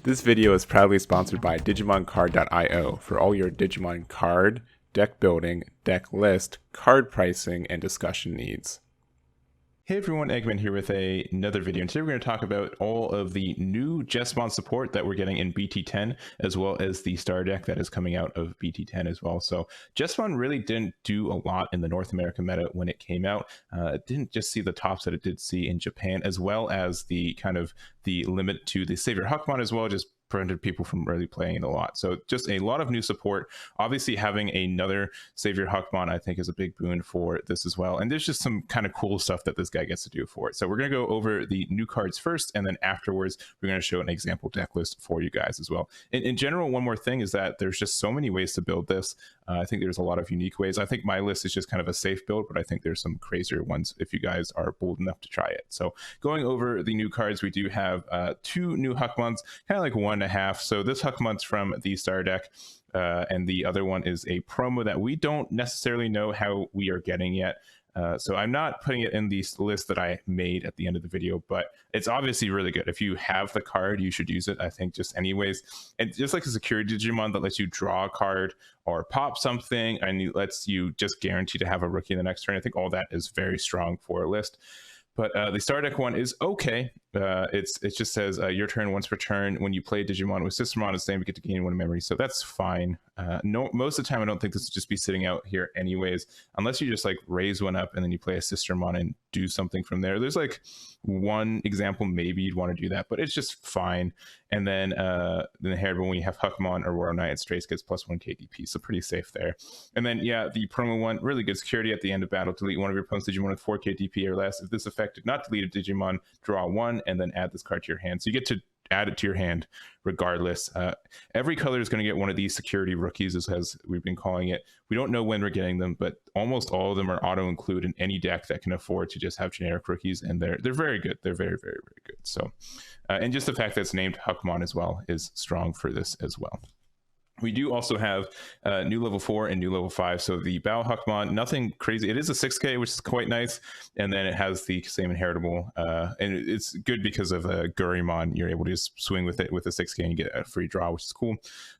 This video is proudly sponsored by DigimonCard.io for all your Digimon card, deck building, deck list, card pricing, and discussion needs. Hey everyone, Eggman here with another video, and today we're going to talk about all of the new Jesmon support that we're getting in BT10, as well as the star deck that is coming out of BT10 as well. So Jesmon really didn't do a lot in the North American meta when it came out. It didn't just see the tops that it did see in Japan, as well as the kind of the limit to the Savior Huckmon as well, just prevented people from really playing it a lot. So just a lot of new support. Obviously having another Savior Huckmon I think is a big boon for this as well, and there's just some kind of cool stuff that this guy gets to do for it. So we're going to go over the new cards first, and then afterwards we're going to show an example deck list for you guys as well. In general, one more thing is that there's just so many ways to build this. I think there's a lot of unique ways. I think my list is just kind of a safe build, but I think there's some crazier ones if you guys are bold enough to try it. So going over the new cards, we do have two new Huckmons, kind of like 1.5. So this Huckmon's from the star deck, and the other one is a promo that we don't necessarily know how we are getting yet. So I'm not putting it in the list that I made at the end of the video, but it's obviously really good. If you have the card, you should use it, I think, just anyways. And just like a security Digimon that lets you draw a card or pop something, and it lets you just guarantee to have a rookie in the next turn, I think all that is very strong for a list. But the star deck one is okay. It just says your turn once per turn. When you play Digimon with Sistermon, it's same, you get to gain one memory, so that's fine. No, most of the time I don't think this would just be sitting out here anyways, unless you just like raise one up and then you play a Sistermon and do something from there. There's like one example maybe you'd want to do that, but it's just fine. And then the Heritable, when you have Huckmon or Royal Knight, it straight gets +1 KDP, so pretty safe there. And then yeah, the promo one, really good security at the end of battle. Delete one of your opponent's Digimon with 4 KDP or less. If this effect did not delete a Digimon, draw one and then add this card to your hand. So you get to add it to your hand regardless. Every color is going to get one of these security rookies, as we've been calling it. We don't know when we're getting them, but almost all of them are auto include in any deck that can afford to just have generic rookies, and they're very good. They're very, very, very good. So and just the fact that it's named Huckmon as well is strong for this as well. We do also have new level 4 and new level 5. So the Bao Huckmon, nothing crazy. It is a 6K, which is quite nice. And then it has the same inheritable. And it's good because of Gurimon. You're able to just swing with it with a 6K and you get a free draw, which is cool.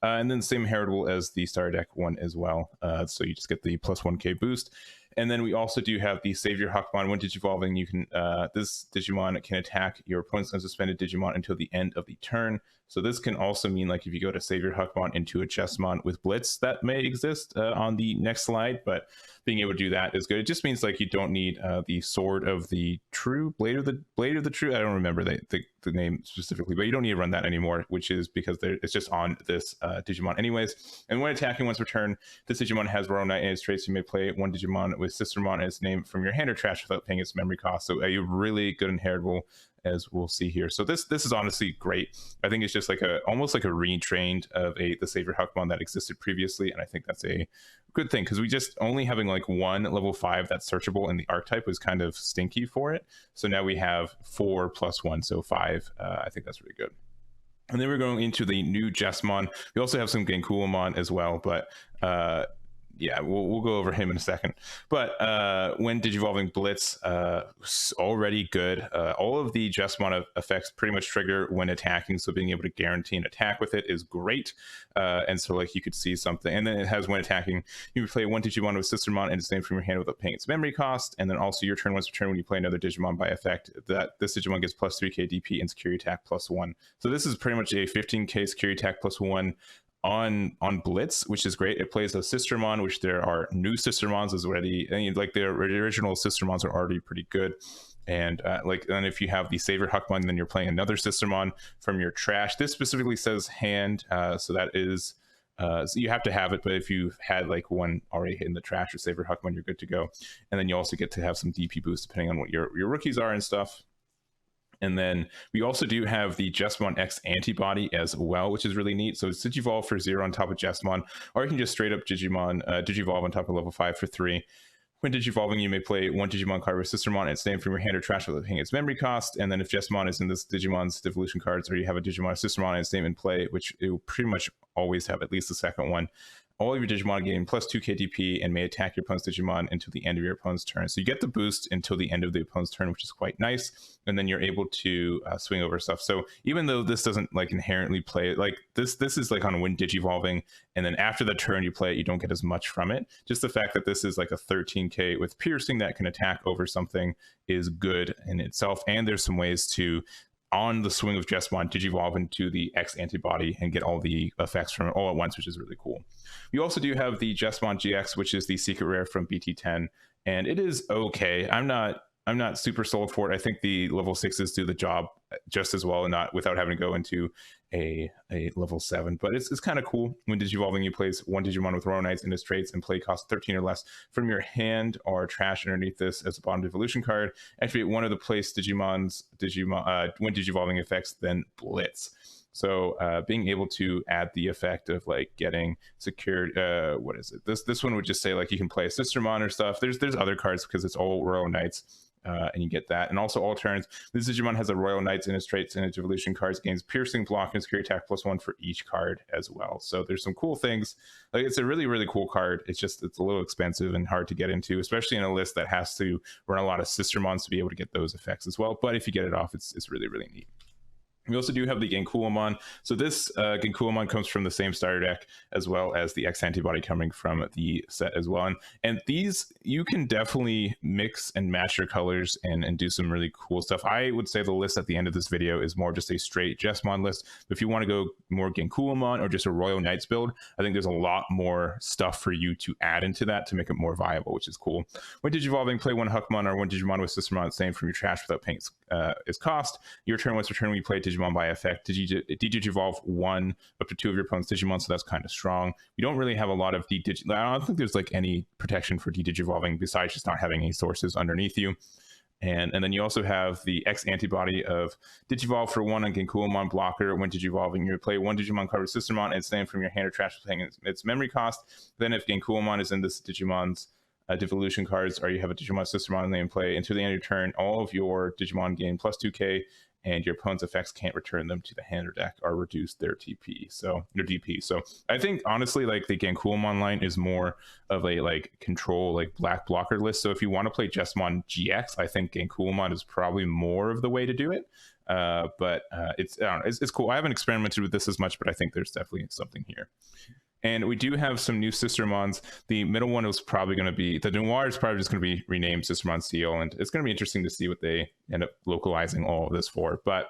And then the same inheritable as the Star Deck one as well. So you just get the +1K boost. And then we also do have the Savior Huckmon. When Digivolving, you can this Digimon can attack your opponent's unsuspended Digimon until the end of the turn. So this can also mean, like, if you go to Savior Huckmon into a Jesmon with Blitz, that may exist on the next slide, but being able to do that is good. It just means like you don't need the Sword of the True, Blade of the True. I don't remember the name specifically, but you don't need to run that anymore, which is because it's just on this Digimon anyways. And when attacking once per turn, this Digimon has Royal Knight in its traits. You may play one Digimon with Sistermon and its name from your hand or trash without paying its memory cost. So a really good inheritable, as we'll see here. So this is honestly great. I think it's just like almost like a retrained of the Savior Huckmon that existed previously, and I think that's a good thing, because we just only having like one level 5 that's searchable in the archetype was kind of stinky for it. So now we have 4 + 1, so 5. I think that's really good. And then we're going into the new Jesmon. We also have some Genkulamon as well, but yeah, we'll go over him in a second. But when Digivolving Blitz, already good. All of the Jesmon effects pretty much trigger when attacking, so being able to guarantee an attack with it is great. And so like you could see something, and then it has when attacking, you play one Digimon with Sistermon and its name from your hand without paying its memory cost, and then also your turn once per turn when you play another Digimon by effect, that this Digimon gets +3 KDP and security attack +1. So this is pretty much a 15K security attack +1 on Blitz, which is great. It plays a Sistermon, which there are new Sistermons as already, and like the original Sistermons are already pretty good. And then if you have the Savior Huckmon, then you're playing another Sistermon from your trash. This specifically says hand, so that is so you have to have it, but if you've had like one already hit in the trash or Savior Huckmon, you're good to go. And then you also get to have some DP boost depending on what your rookies are and stuff. And then we also do have the Jesmon X antibody as well, which is really neat. So it's Digivolve for 0 on top of Jesmon, or you can just straight up Digivolve on top of level 5 for 3. When Digivolving, you may play one Digimon card with Sistermon and its name from your hand or trash without paying its memory cost. And then if Jesmon is in this Digimon's devolution cards, or you have a Digimon or Sistermon and its name in play, which it will pretty much always have at least the second one, all of your Digimon gain plus 2 KDP and may attack your opponent's Digimon until the end of your opponent's turn. So you get the boost until the end of the opponent's turn, which is quite nice. And then you're able to swing over stuff. So even though this doesn't like inherently play, like this is like on when Digivolving, and then after the turn you play it, you don't get as much from it. Just the fact that this is like a 13k with piercing that can attack over something is good in itself. And there's some ways to, on the swing of Jesmon, Digivolve into the X antibody and get all the effects from it all at once, which is really cool. You also do have the Jesmon GX, which is the secret rare from BT10, and it is okay. I'm not super sold for it. I think the level 6s do the job just as well, and not without having to go into a level 7. But it's kind of cool. When Digivolving, you place one Digimon with Royal Knights in its traits and play cost 13 or less from your hand or trash underneath this as a bottom evolution card. Activate one of the placed Digimon's when Digivolving effects, then Blitz. So being able to add the effect of like getting secured, what is it? This one would just say like you can play a Sistermon or stuff. There's other cards because it's all Royal Knights. And you get that. And also all turns, this Digimon has a Royal Knights in its traits and its evolution cards, gains piercing, block, and security attack +1 for each card as well. So there's some cool things. Like it's a really, really cool card. It's a little expensive and hard to get into, especially in a list that has to run a lot of Sistermons to be able to get those effects as well. But if you get it off, it's really, really neat. We also do have the Genkuomon. So this Genkuomon comes from the same starter deck, as well as the X antibody coming from the set as well. And these, you can definitely mix and match your colors and do some really cool stuff. I would say the list at the end of this video is more just a straight Jesmon list. But if you want to go more Genkuomon or just a Royal Knights build, I think there's a lot more stuff for you to add into that to make it more viable, which is cool. When Digivolving, play one Huckmon or one Digimon with Sistermon same from your trash without paying its cost. Your turn once return when you play Digimon by effect. Digivolve one up to 2 of your opponent's Digimon, so that's kind of strong. You don't really have a lot of I don't think there's like any protection for Digivolving besides just not having any sources underneath you. And then you also have the X antibody of Digivolve for 1 on Genkuomon blocker. When Digivolving, you play 1 Digimon card with Sistermon and it's named from your hand or trash paying its memory cost. Then if Genkuomon is in this Digimon's devolution cards, or you have a Digimon Sistermon name play, until the end of your turn, all of your Digimon gain plus 2k, and your opponent's effects can't return them to the hand or deck or reduce their TP, so their DP. So I think honestly, like the Genkuomon line is more of a like control, like black blocker list. So if you want to play Jesmon GX, I think Genkuomon is probably more of the way to do it. But it's cool. I haven't experimented with this as much, but I think there's definitely something here. And we do have some new Sistermons. The middle one was probably going to be, the Noir is probably just going to be renamed Sistermon Seal, and it's going to be interesting to see what they end up localizing all of this for. But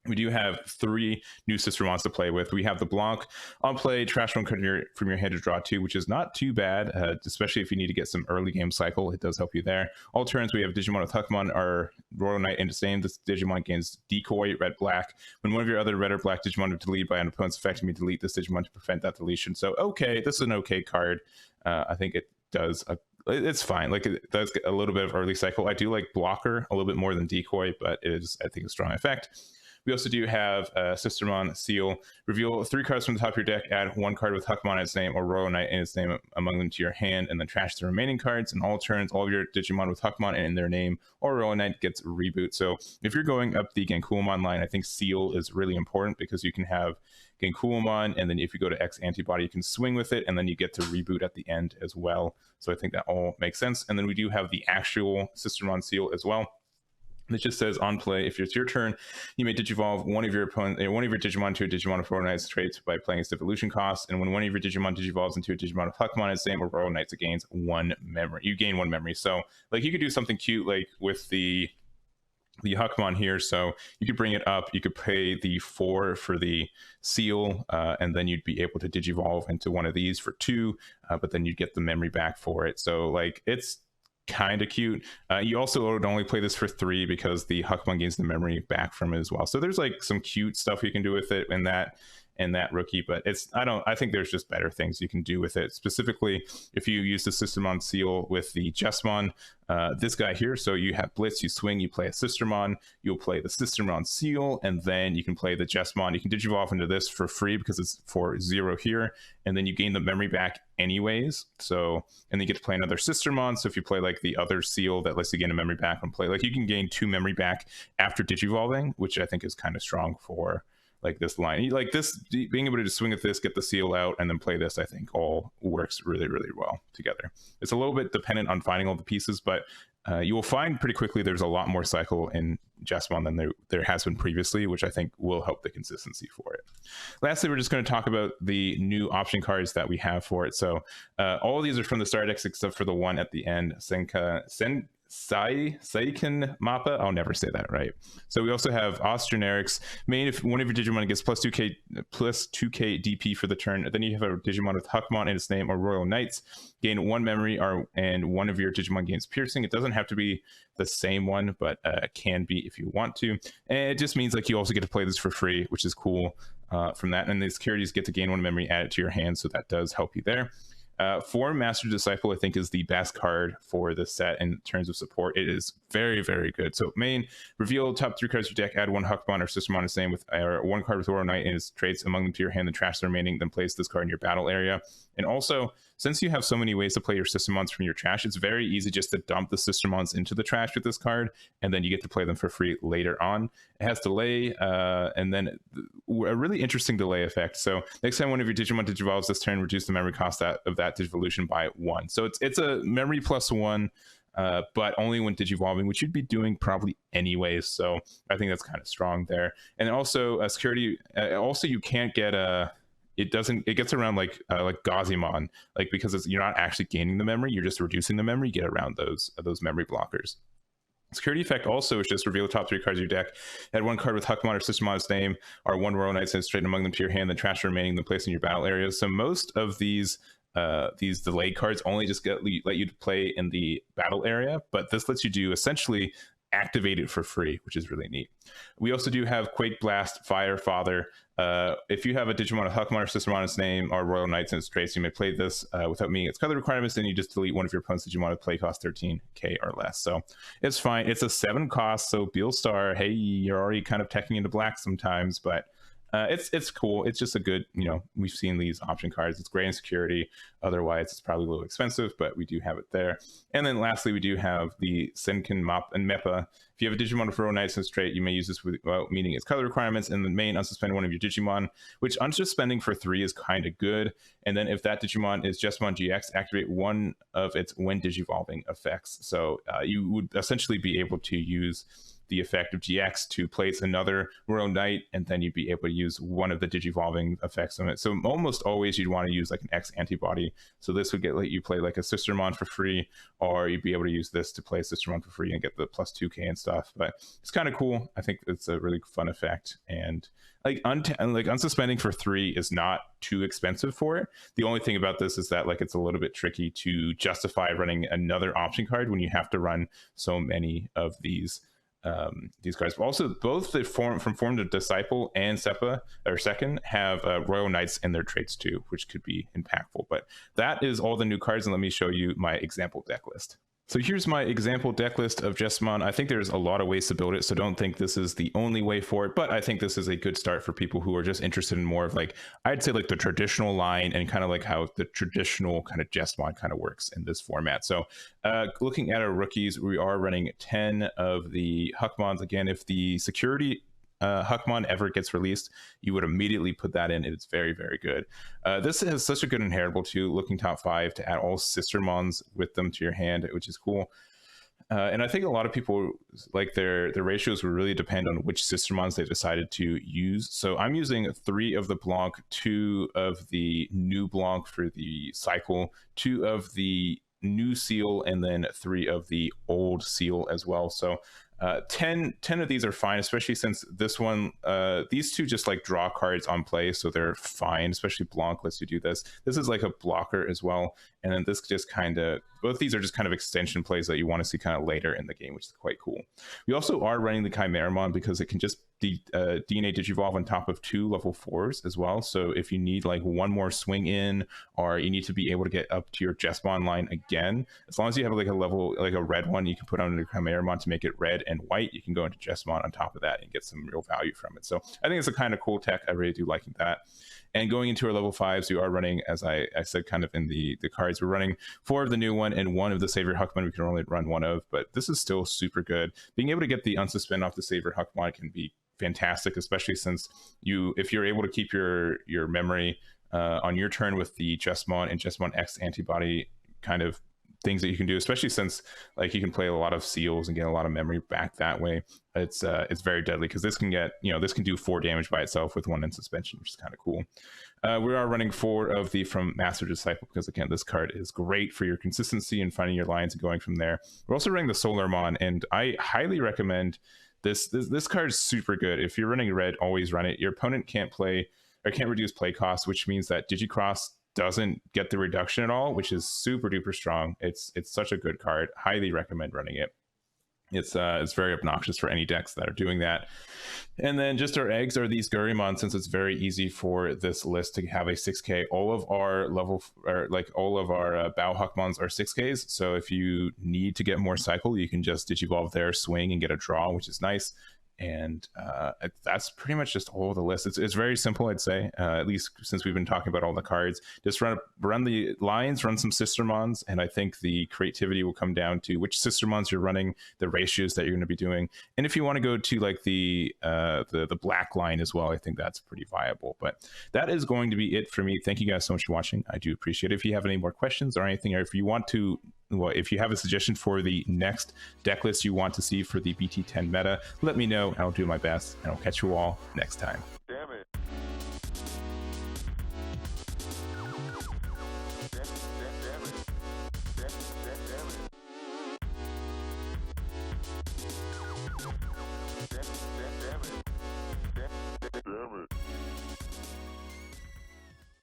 we do have 3 new Sistermons to play with. We have the Blanc on play, trash one card from your hand to draw 2, which is not too bad, especially if you need to get some early game cycle. It does help you there. All turns, we have Digimon with Huckmon, our Royal Knight in its name. This Digimon gains Decoy, red, black. When one of your other red or black Digimon are deleted by an opponent's effect, you may delete this Digimon to prevent that deletion. So, okay, this is an okay card. I think it does it's fine. Like it does get a little bit of early cycle. I do like Blocker a little bit more than Decoy, but it is, I think, a strong effect. We also do have Sistermon Seal. Reveal 3 cards from the top of your deck. Add 1 card with Huckmon in its name or Royal Knight in its name among them to your hand, and then trash the remaining cards. And all turns, all of your Digimon with Huckmon in their name or Royal Knight gets reboot. So if you're going up the Genkuomon line, I think Seal is really important because you can have Genkuomon, and then if you go to X antibody, you can swing with it, and then you get to reboot at the end as well. So I think that all makes sense. And then we do have the actual Sistermon Seal as well. It just says on play, if it's your turn, you may Digivolve one of your Digimon to a Digimon of Royal Knights traits by playing its evolution cost. And when one of your Digimon Digivolves into a Digimon of Huckmon, its name or Royal Knights, it gains 1 memory. You gain 1 memory. So like you could do something cute like with the Huckmon here. So you could bring it up. You could pay the 4 for the Seal, and then you'd be able to Digivolve into one of these for 2, but then you'd get the memory back for it. So like it's kind of cute. You also would only play this for 3 because the Huckmon gains the memory back from it as well. So there's like some cute stuff you can do with it in that rookie, but I think there's just better things you can do with it. Specifically, if you use the Sistermon Seal with the Jesmon, this guy here, so you have Blitz, you swing, you play a Sistermon, you'll play the Sistermon Seal, and then you can play the Jesmon. You can Digivolve into this for free because it's for 0 here, and then you gain the memory back anyways. So, and then you get to play another Sistermon. So if you play like the other Seal that lets you gain a memory back and play, like you can gain 2 memory back after Digivolving, which I think is kind of strong for like this line. Like this, being able to just swing at this, get the seal out, and then play this, I think all works really, really well together. It's a little bit dependent on finding all the pieces, but you will find pretty quickly there's a lot more cycle in Jesmon than there has been previously, which I think will help the consistency for it. Lastly, we're just going to talk about the new option cards that we have for it. So all of these are from the starter decks except for the one at the end, Saiken Mappa. I'll never say that right. So we also have Generics. Main, if one of your Digimon gets plus 2k DP for the turn, then you have a Digimon with Huckmon in its name or Royal Knights, gain 1 memory, and one of your Digimon gains piercing. It doesn't have to be the same one, but can be if you want to. And it just means like you also get to play this for free, which is cool from that. And the securities get to gain 1 memory added to your hand, so that does help you there. Form Master Disciple, I think, is the best card for this set in terms of support. It is very, very good. So main, reveal top 3 cards of your deck, add 1 Huckmon or Sistermon its name with or 1 card with Royal Knight and its traits among them to your hand, then trash the remaining, then place this card in your battle area. And also, since you have so many ways to play your Sistermons from your trash, it's very easy just to dump the Sistermons into the trash with this card, and then you get to play them for free later on. It has delay, and then a really interesting delay effect. So next time one of your Digimon digivolves this turn, reduce the memory cost of that digivolution by 1. So it's a memory plus 1, but only when digivolving, which you'd be doing probably anyways. So I think that's kind of strong there. And also security. Also, you can't get it gets around like Gazimon, like because you're not actually gaining the memory, you're just reducing the memory. You get around those memory blockers. Security effect also is just reveal the top 3 cards of your deck, add 1 card with Huckmon or Sistermon's name or 1 Royal Knight and straight among them to your hand, then trash the remaining, then place in your battle areas. So most of these delayed cards only just let you play in the battle area, but this lets you do essentially activate it for free, which is really neat. We also do have Quake Blast, Fire Father. If you have a Digimon with Huckmon or Sistermon its name or Royal Knights and its traits, you may play this without meeting its color requirements, then you just delete one of your opponent's Digimon with play cost 13k or less. So it's fine. It's a 7 cost, so Beelstar, hey, you're already kind of teching into black sometimes, but it's cool. It's just a good, we've seen these option cards. It's great in security. Otherwise, it's probably a little expensive, but we do have it there. And then lastly, we do have the Senken Map and Meppa. If you have a Digimon with Royal Knights and trait, you may use this without meeting its color requirements. And the main, unsuspend one of your Digimon, which unsuspending for 3 is kind of good. And then if that Digimon is Jesmon GX, activate one of its when digivolving effects. So you would essentially be able to use the effect of GX to place another Royal Knight, and then you'd be able to use one of the digivolving effects on it. So almost always you'd want to use like an X antibody. So this would let you play like a Sistermon for free, or you'd be able to use this to play Sistermon for free and get the plus 2k and stuff. But it's kind of cool. I think it's a really fun effect, and like unsuspending for 3 is not too expensive for it. The only thing about this is that like it's a little bit tricky to justify running another option card when you have to run so many of these cards. But also, both the Form to Disciple and Seppa or Second have Royal Knights in their traits too, which could be impactful. But that is all the new cards, and let me show you my example deck list. So here's my example deck list of Jesmon. I think there's a lot of ways to build it, so don't think this is the only way for it, but I think this is a good start for people who are just interested in more of like, I'd say like the traditional line and kind of like how the traditional kind of Jesmon kind of works in this format. So looking at our rookies, we are running 10 of the Huckmons. Again, if the security Huckmon ever gets released, you would immediately put that in. It's very, very good. This has such a good inheritable too, looking top 5 to add all Sistermons with them to your hand, which is cool. And I think a lot of people, like their ratios will really depend on which Sistermons they decided to use. So I'm using 3 of the Blanc, 2 of the new Blanc for the cycle, 2 of the new seal, and then 3 of the old seal as well. So 10 of these are fine, especially since this one, these 2 just like draw cards on play, so they're fine, especially Blanc lets you do this. This is like a blocker as well, and then this just kind of, both these are just kind of extension plays that you want to see kind of later in the game, which is quite cool. We also are running the Chimeramon because it can just DNA Digivolve on top of 2 level 4s as well. So if you need like one more swing in, or you need to be able to get up to your Jesmon line again, as long as you have like a level, like a red one, you can put on your Chimeramon to make it red and white. You can go into Jesmon on top of that and get some real value from it. So I think it's a kind of cool tech. I really do liking that. And going into our level 5s, we are running, as I said, kind of in the cards, we're running 4 of the new one and 1 of the Savior Huckmon we can only run 1 of, but this is still super good. Being able to get the unsuspend off the Savior Huckmon can be fantastic, especially since if you're able to keep your memory on your turn with the Jesmon and Jesmon X antibody kind of things that you can do, especially since like you can play a lot of seals and get a lot of memory back that way. It's very deadly because this can get, this can do 4 damage by itself with 1 in suspension, which is kind of cool. We are running 4 of the from Master Disciple because again, this card is great for your consistency and finding your lines and going from there. We're also running the Solarmon, and I highly recommend this card is super good. If you're running red, always run it. Your opponent can't reduce play costs, which means that Digicross doesn't get the reduction at all, which is super duper strong. It's such a good card. Highly recommend running it. It's very obnoxious for any decks that are doing that. And then just our eggs are these Garurumon, since it's very easy for this list to have a 6k. All of our Bauhackmons are 6ks. So if you need to get more cycle, you can just Digivolve their swing and get a draw, which is nice. And that's pretty much just all the list. It's very simple, I'd say, at least since we've been talking about all the cards. Just run the lines, run some Sistermons, and I think the creativity will come down to which Sistermons you're running, the ratios that you're going to be doing, and if you want to go to like the black line as well, I think that's pretty viable. But that is going to be it for me. Thank you guys so much for watching. I do appreciate it. If you have any more questions or anything, or if you want to, if you have a suggestion for the next deck list you want to see for the BT10 meta, let me know. I'll do my best, and I'll catch you all next time.